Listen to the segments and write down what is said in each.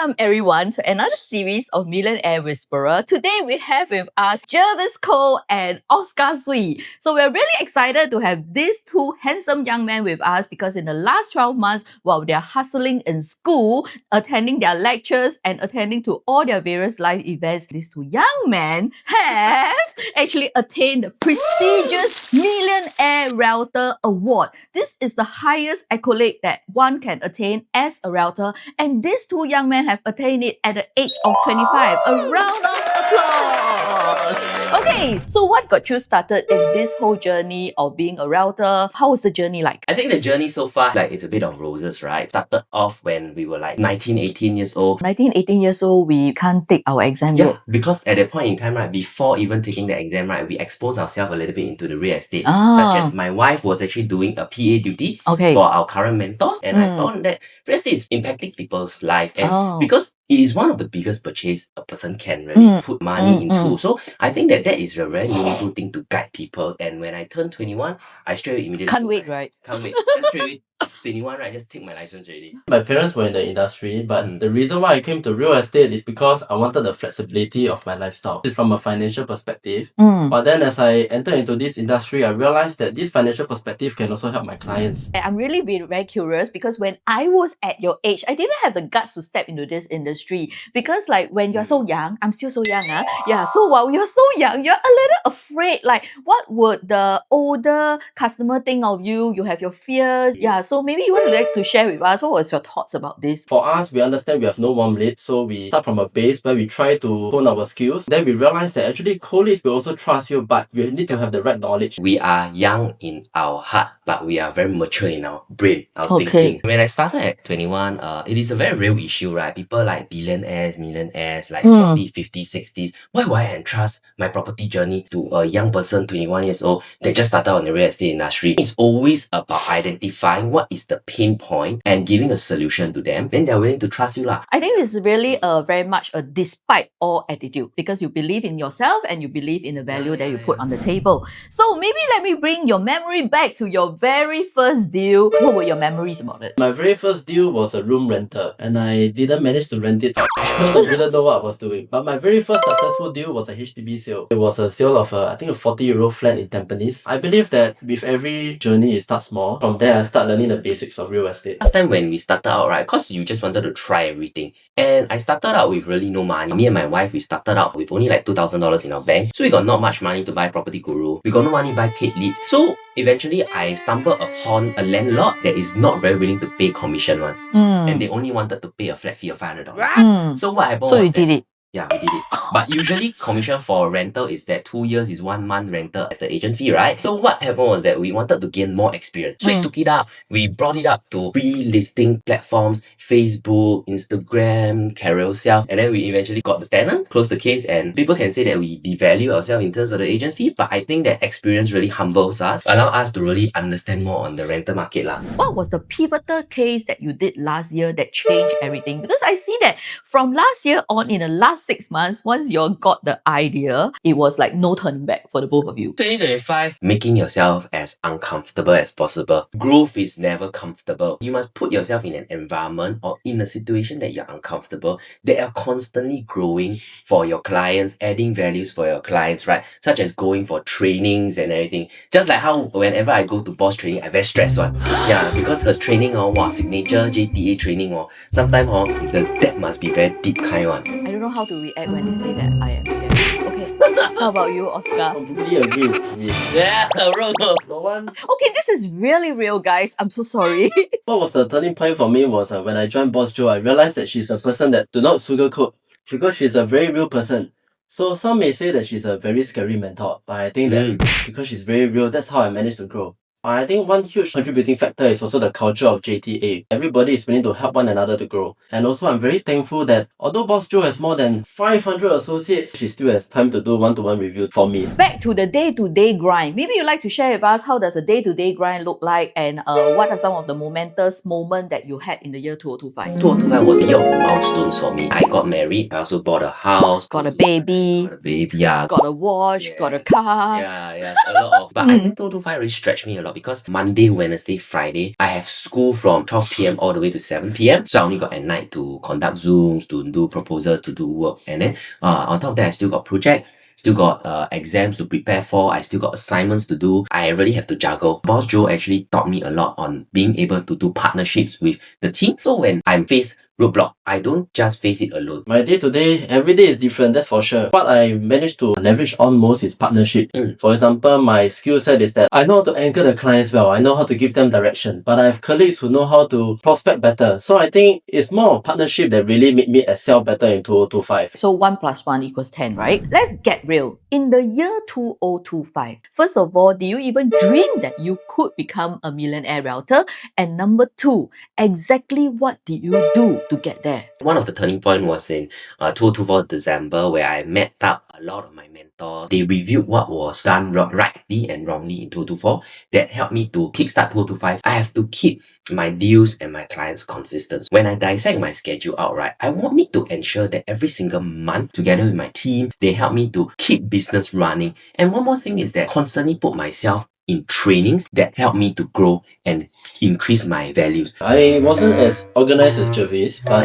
Welcome everyone to another series of Millionaire Whisperer. Today we have with us Jervis and Oscar Sui. So we're really excited to have these two handsome young men with us because in the last 12 months, while they're hustling in school, attending their lectures and attending to all their various life events, these two young men have actually attained the prestigious Millionaire Realtor Award. This is the highest accolade that one can attain as a realtor, and these two young men have attained it at the age of 25. A round of applause! Okay, so what got you started in this whole journey of being a realtor? How was the journey like? I think the journey so far, it's a bit of roses, right? Started off when we were 19, 18 years old. 19, 18 years old, we can't take our exam yet. Yeah, because at that point in time, right, before even taking the exam, right, we exposed ourselves a little bit into the real estate. Such as my wife was actually doing a PA duty for our current mentors, and I found that real estate is impacting people's life. And because it is one of the biggest purchase a person can really put money into. So I think that is a very meaningful thing to guide people. And when I turned 21, I straight away immediately Can't wait, right? Can't wait. Just straight away 21, right? Just take my license already. My parents were in the industry, but the reason why I came to real estate is because I wanted the flexibility of my lifestyle. It's from a financial perspective. But then as I entered into this industry, I realized that this financial perspective can also help my clients. I'm really very curious because when I was at your age, I didn't have the guts to step into this industry because when you're so young, I'm still so young, yeah, so while you're so young, you're a little afraid, what would the older customer think of you? You have your fears, yeah, so maybe you would like to share with us, what was your thoughts about this? For us, we understand we have no warm lead, so we start from a base where we try to hone our skills. Then we realize that actually cold leads will also trust you, but you need to have the right knowledge. We are young in our heart, but we are very mature in our brain, our thinking. When I started at 21, it is a very real issue, right? People like billionaires, millionaires, 40, 50, 60s. Why would I entrust my property journey to a young person, 21 years old, that just started on the real estate industry? It's always about identifying what is the pain point and giving a solution to them. Then they're willing to trust you. I think it's really very much a despite all attitude because you believe in yourself and you believe in the value that you put on the table. So maybe let me bring your memory back to your very first deal. What were your memories about it? My very first deal was a room rental, and I didn't manage to rent it out because I didn't know what I was doing. But my very first successful deal was a HDB sale. It was a sale of I think a 40-euro flat in Tampines. I believe that with every journey, it starts small. From there, I start learning the basics of real estate. Last time when we started out, right, because you just wanted to try everything. And I started out with really no money. Me and my wife, we started out with only $2,000 in our bank. So we got not much money to buy Property Guru. We got no money to buy paid leads. So eventually, I stumbled upon a landlord that is not very willing to pay commission one. And they only wanted to pay a flat fee of $500. So what happened was you did it? Yeah, we did it. But usually commission for rental is that 2 years is 1 month rental as the agent fee, right? So what happened was that we wanted to gain more experience. So we took it up. We brought it up to pre-listing platforms, Facebook, Instagram, Carousel. And then we eventually got the tenant, closed the case, and people can say that we devalue ourselves in terms of the agent fee. But I think that experience really humbles us, allow us to really understand more on the rental market. What was the pivotal case that you did last year that changed everything? Because I see that from last year on, in the last 6 months, once you got the idea, it was no turning back for the both of you. 2025, making yourself as uncomfortable as possible. Growth is never comfortable. You must put yourself in an environment or in a situation that you're uncomfortable, that are constantly growing for your clients, adding values for your clients, right? Such as going for trainings and everything. Just like how whenever I go to boss training, I very stressed one. Yeah, because her training, signature JTA training, sometimes the depth must be very deep kind one. I don't know how to react when they say that I am scared. Okay, how about you, Oscar? I completely agree with me. Yeah, wrong. No one. Okay, this is really real, guys. I'm so sorry. What was the turning point for me was when I joined Boss Joe, I realized that she's a person that do not sugarcoat because she's a very real person. So some may say that she's a very scary mentor, but I think that because she's very real, that's how I managed to grow. I think one huge contributing factor is also the culture of JTA. Everybody is willing to help one another to grow. And also I'm very thankful that although Boss Joe has more than 500 associates, she still has time to do one-to-one review for me. Back to the day-to-day grind. Maybe you'd like to share with us how does a day-to-day grind look like and what are some of the momentous moments that you had in the year 2025? 2025 was a year of milestones for me. I got married. I also bought a house. Got a baby. Got a baby, yeah. Got a watch. Got a car. Yeah, a lot of... But I think 2025 really stretched me a lot because Monday, Wednesday, Friday, I have school from 12 p.m. all the way to 7 p.m. So I only got at night to conduct Zooms, to do proposals, to do work. And then on top of that, I still got projects, still got exams to prepare for, I still got assignments to do. I really have to juggle. Boss Joe actually taught me a lot on being able to do partnerships with the team. So when I'm faced roadblock, I don't just face it alone. My day-to-day, every day is different, that's for sure. What I managed to leverage on most is partnership. For example, my skill set is that I know how to anchor the clients well, I know how to give them direction, but I have colleagues who know how to prospect better. So I think it's more of partnership that really made me excel better in 2025. So 1 plus 1 equals 10, right? Let's get real. In the year 2025, first of all, do you even dream that you could become a millionaire realtor? And number 2, exactly what did you do to get there? One of the turning point was in 2024 December, where I met up a lot of my mentors. They reviewed what was done rightly and wrongly in 2024 that helped me to kickstart 2025. I have to keep my deals and my clients consistent. When I dissect my schedule out, right, I won't need to ensure that every single month, together with my team, they help me to keep business running. And one more thing is that constantly put myself in trainings that help me to grow and increase my values. I wasn't as organized as Jervis, but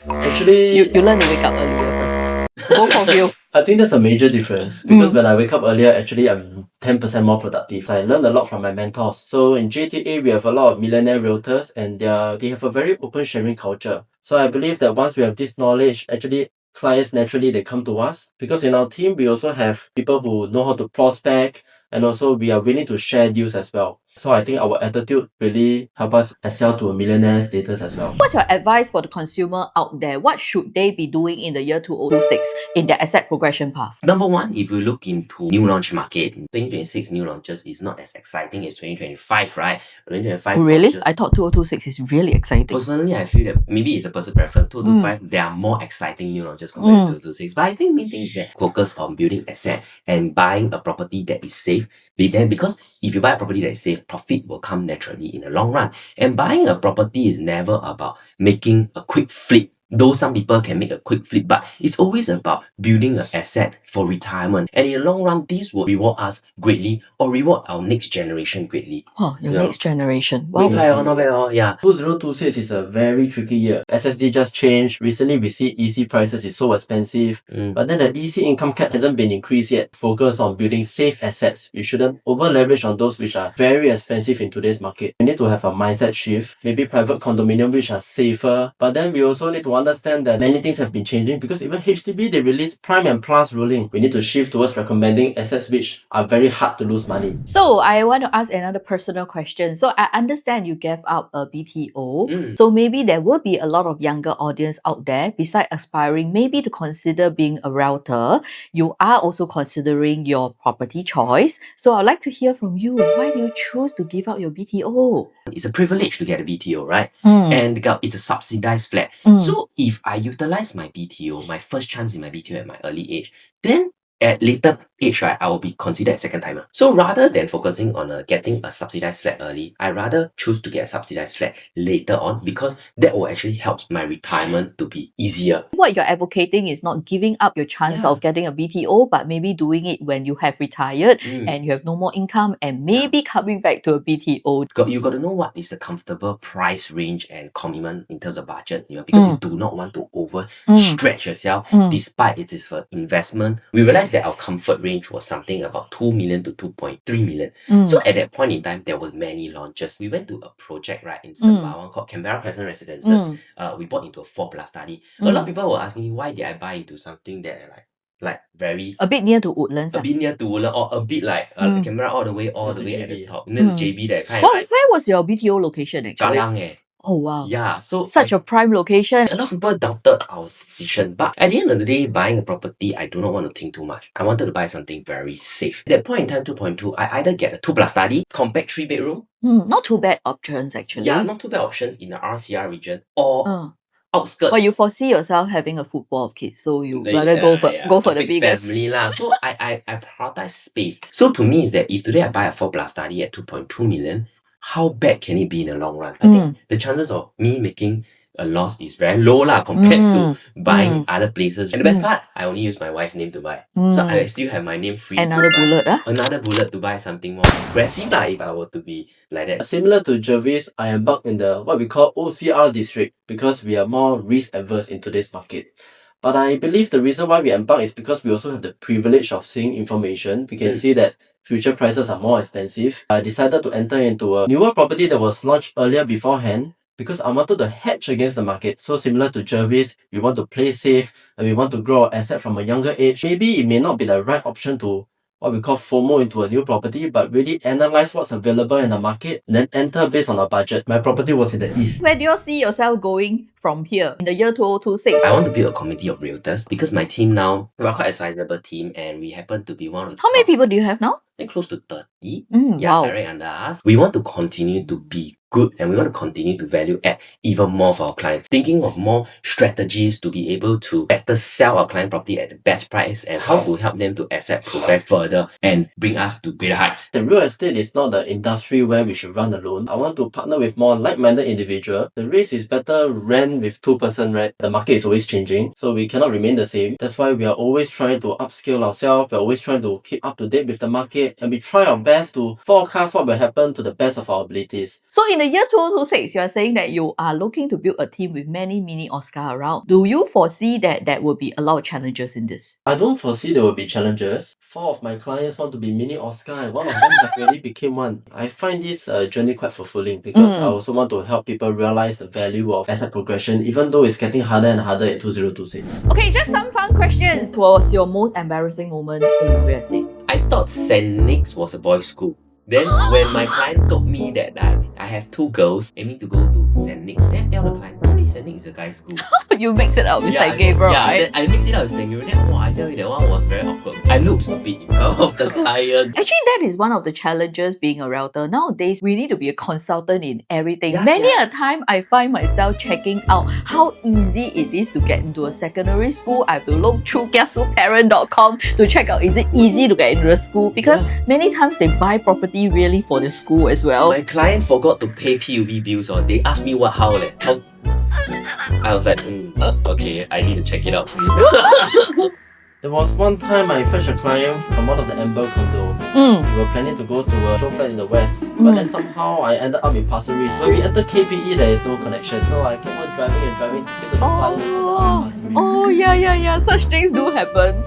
actually... You learn to wake up earlier first. Both of you. I think that's a major difference because when I wake up earlier, actually I'm 10% more productive. I learned a lot from my mentors. So in JTA, we have a lot of millionaire realtors and they have a very open sharing culture. So I believe that once we have this knowledge, actually clients naturally they come to us because in our team, we also have people who know how to prospect and also we are willing to share deals as well. So I think our attitude really help us excel to a millionaire status as well. What's your advice for the consumer out there? What should they be doing in the year 2026 in their asset progression path? Number one, if you look into new launch market, 2026 new launches is not as exciting as 2025, right? 2025 Really? launches, I thought 2026 is really exciting. personally, I feel that maybe it's a personal preference. 2025, there are more exciting new launches compared to 2026. But I think main thing is that focus on building asset and buying a property that is safe. Because if you buy a property that is safe, profit will come naturally in the long run. And buying a property is never about making a quick flip. Though some people can make a quick flip, but it's always about building an asset for retirement. And in the long run, this will reward us greatly or reward our next generation greatly. Oh, your You next generation. Wow. Wow. Not bad, yeah. 2026 is a very tricky year. SSD just changed. Recently, we see EC prices is so expensive. But then the EC income cap hasn't been increased yet. Focus on building safe assets. You shouldn't over leverage on those which are very expensive in today's market. We need to have a mindset shift. Maybe private condominium which are safer. But then we also need to understand that many things have been changing because even HDB, they released Prime and Plus ruling. We need to shift towards recommending assets which are very hard to lose money. So I want to ask another personal question. So I understand you gave up a BTO. So maybe there will be a lot of younger audience out there, besides aspiring maybe to consider being a realtor, you are also considering your property choice. So I'd like to hear from you. Why do you choose to give up your BTO? It's a privilege to get a BTO, right? And it's a subsidized flat. So if I utilize my BTO, my first chance in my BTO at my early age, then at later age, right, I will be considered a second timer. So rather than focusing on getting a subsidized flat early, I rather choose to get a subsidized flat later on because that will actually help my retirement to be easier. What you're advocating is not giving up your chance of getting a BTO, but maybe doing it when you have retired and you have no more income and maybe coming back to a BTO. You got to know what is a comfortable price range and commitment in terms of budget, because you do not want to overstretch yourself despite it is for investment. We realized that our comfort range was something about 2 million to 2.3 million. So at that point in time, there were many launches. We went to a project, right, in Sembawang called Canberra Crescent Residences. We bought into a 4+ study. A lot of people were asking me, why did I buy into something that like very... A bit near to Woodlands. A bit near to Woodlands or a bit like Canberra all the way at the top. Near to JB that kind. Where was your BTO location actually? Kallang. Oh wow. Yeah, so such a prime location. A lot of people doubted our decision, but at the end of the day, buying a property, I do not want to think too much. I wanted to buy something very safe. At that point in time, 2.2, I either get a 2+ study, compact 3-bedroom. Not too bad options actually. Yeah, not too bad options in the RCR region or outskirts. But you foresee yourself having a football of kids, so you rather go for the biggest family lah. So I prioritize space. So to me is that if today I buy a 4+ study at 2.2 million, how bad can it be in the long run? I think the chances of me making a loss is very low lah compared to buying other places. And the best part, I only use my wife's name to buy. So I still have my name free Another to buy. bullet, ah? Another bullet to buy something more aggressive lah if I were to be like that. Similar to Jervis, I embarked in the what we call OCR district because we are more risk averse in today's market. But I believe the reason why we embark is because we also have the privilege of seeing information. We can see that future prices are more expensive. I decided to enter into a newer property that was launched earlier beforehand because I wanted to hedge against the market. So similar to Jervis, we want to play safe and we want to grow our asset from a younger age. Maybe it may not be the right option to what we call FOMO into a new property, but really analyze what's available in the market and then enter based on our budget. My property was in the east. Where do you see yourself going from here in the year 2026? I want to build a community of realtors because my team now, we're quite a sizable team and we happen to be one of the How many top- people do you have now? I think close to 30. Wow. Direct under us. We want to continue to be good and we want to continue to value add even more for our clients. Thinking of more strategies to be able to better sell our client property at the best price and how to help them to accept progress further and bring us to greater heights. The real estate is not the industry where we should run alone. I want to partner with more like-minded individuals. The race is better ran with two-person rent. The market is always changing, so we cannot remain the same. That's why we are always trying to upskill ourselves. We're always trying to keep up to date with the market and we try our best to forecast what will happen to the best of our abilities. So in the year 2026, you are saying that you are looking to build a team with many mini Oscar around. Do you foresee that there will be a lot of challenges in this? I don't foresee there will be challenges. 4 of my clients want to be mini Oscar and one of them has already became one. I find this journey quite fulfilling because I also want to help people realize the value of asset progression even though it's getting harder and harder in 2026. Okay, just some fun questions. What was your most embarrassing moment in real estate? I thought St. Nick's was a boys' school. Then when my client told me that I have 2 girls aiming to go to St. Nick's, then I tell the client, no, St. Nick's is a guy's school. You mix it up with St. Gabriel, right? I mixed it up with St. Gabriel. Then I tell you that one was very awkward. I looked stupid in front of the client. Actually, that is one of the challenges being a realtor. Nowadays, we need to be a consultant in everything. Yes, Many yeah. a time, I find myself checking out how easy it is to get into a secondary school. I have to look through kiasuparent.com to check out is it easy to get into a school because many times they buy property really for the school as well. My client forgot to pay PUB bills or they asked me how. I was like, okay, I need to check it out. There was one time I fetched a client from one of the Amber condo. We were planning to go to a show flat in the west, but then somehow I ended up in Pasir Ris. When we entered KPE, there is no connection. So I kept on driving and driving to get to the client and ended up in Pasir Ris. Oh, yeah. Such things do happen.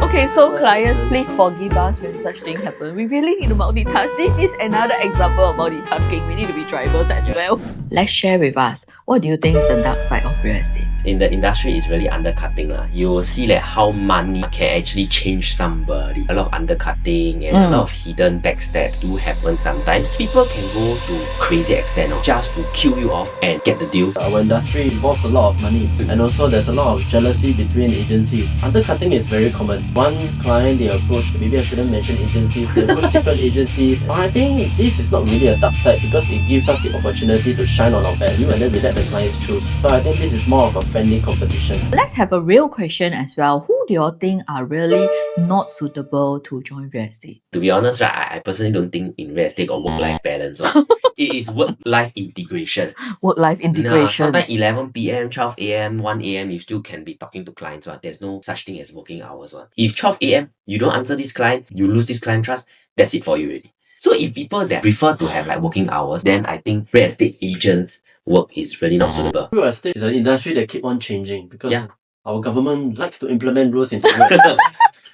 Okay, so clients, please forgive us when such things happen. We really need to multitask. See, this is another example of multitasking. We need to be drivers as well. Let's share with us, what do you think is the dark side of real estate? In the industry, it's really undercutting. You will see like how money can actually change somebody. A lot of undercutting and a lot of hidden backstab do happen sometimes. People can go to crazy extent just to kill you off and get the deal. Our industry involves a lot of money and also there's a lot of jealousy between agencies. Undercutting is very common. One client they approach, maybe I shouldn't mention agencies, they approach different agencies. But I think this is not really a dark side because it gives us the opportunity to shine on our value and then we let the clients choose. So I think this is more of a friendly competition. Let's have a real question as well. Who do you think are really not suitable to join real estate? To be honest, right, I personally don't think in real estate got work-life balance. It is work-life integration. Work-life integration. Sometimes 11 p.m., 12 a.m., 1 a.m., you still can be talking to clients. There's no such thing as working hours. If 12 a.m., you don't answer this client, you lose this client trust, that's it for you already. So if people that prefer to have like working hours, then I think real estate agents' work is really not suitable. Real estate is an industry that keep on changing because our government likes to implement rules into real estate.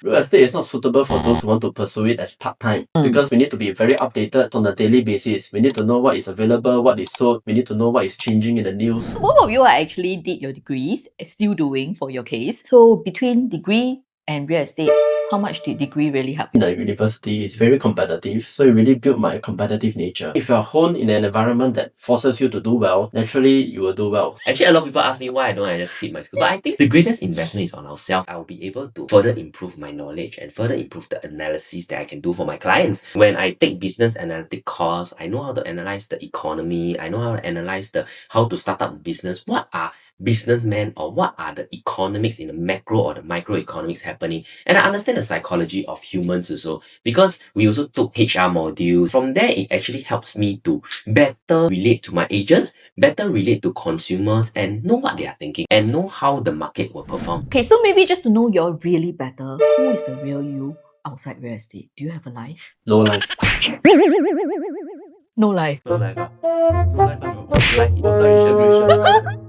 Real estate is not suitable for those who want to pursue it as part-time because we need to be very updated on a daily basis. We need to know what is available, what is sold. We need to know what is changing in the news. So both of you actually did your degrees, still doing for your case. So between degree and real estate, how much did degree really help you? The university is very competitive, so it really built my competitive nature. If you're honed in an environment that forces you to do well, naturally you will do well. Actually, a lot of people ask me why I don't I just quit my school. But I think the greatest investment is on ourselves. I will be able to further improve my knowledge and further improve the analysis that I can do for my clients. When I take business analytic course, I know how to analyze the economy. I know how to analyze how to start up a business. What are businessmen or what are the economics in the macro or the microeconomics happening. And I understand the psychology of humans also because we also took HR modules. From there, it actually helps me to better relate to my agents, better relate to consumers and know what they are thinking and know how the market will perform. Okay, so maybe just to know you're really better, who is the real you outside real estate? Do you have a life? No life. No life. So like, No life.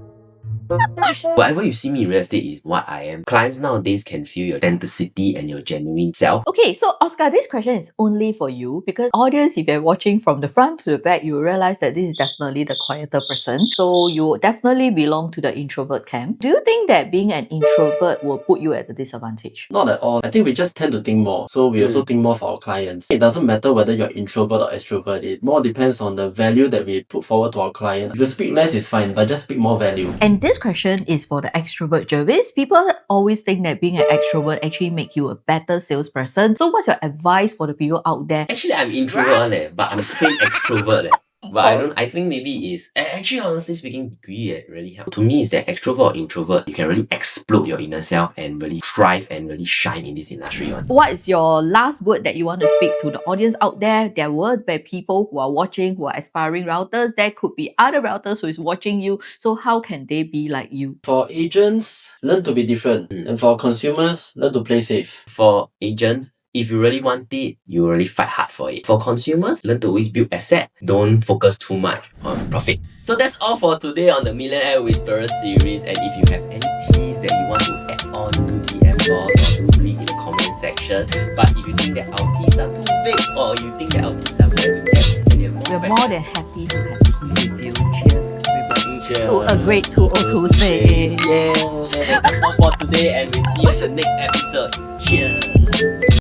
Duration. whatever you see me in real estate is what I am. Clients nowadays can feel your authenticity and your genuine self. Okay, so Oscar, this question is only for you because audience, if you're watching from the front to the back, you will realize that this is definitely the quieter person. So you definitely belong to the introvert camp. Do you think that being an introvert will put you at a disadvantage? Not at all. I think we just tend to think more. So we also think more for our clients. It doesn't matter whether you're introvert or extrovert. It more depends on the value that we put forward to our client. If you speak less is fine, but just speak more value. And this question is for the extrovert Jervis. People always think that being an extrovert actually make you a better salesperson. So what's your advice for the people out there? Actually, I'm introvert, but I'm trained extrovert. But I think maybe it's actually honestly speaking, degree really helps. To me, is that extrovert or introvert, you can really explode your inner self and really thrive and really shine in this industry. What is your last word that you want to speak to the audience out there? There will be people who are watching, who are aspiring realtors. There could be other realtors who is watching you. So how can they be like you? For agents, learn to be different. And for consumers, learn to play safe. For agents, if you really want it, you really fight hard for it. For consumers, learn to always build asset. Don't focus too much on profit. So that's all for today on the Millionaire Whisperer series. And if you have any teas that you want to add on to DM us or to leave in the comment section. But if you think that our teas are too big or you think that our teas are very in-depth and you have We're more more than happy to have tea with you. Cheers, everybody. Cheers. To a great 2026. Yes. That's all for today and we'll see you in the next episode. Cheers.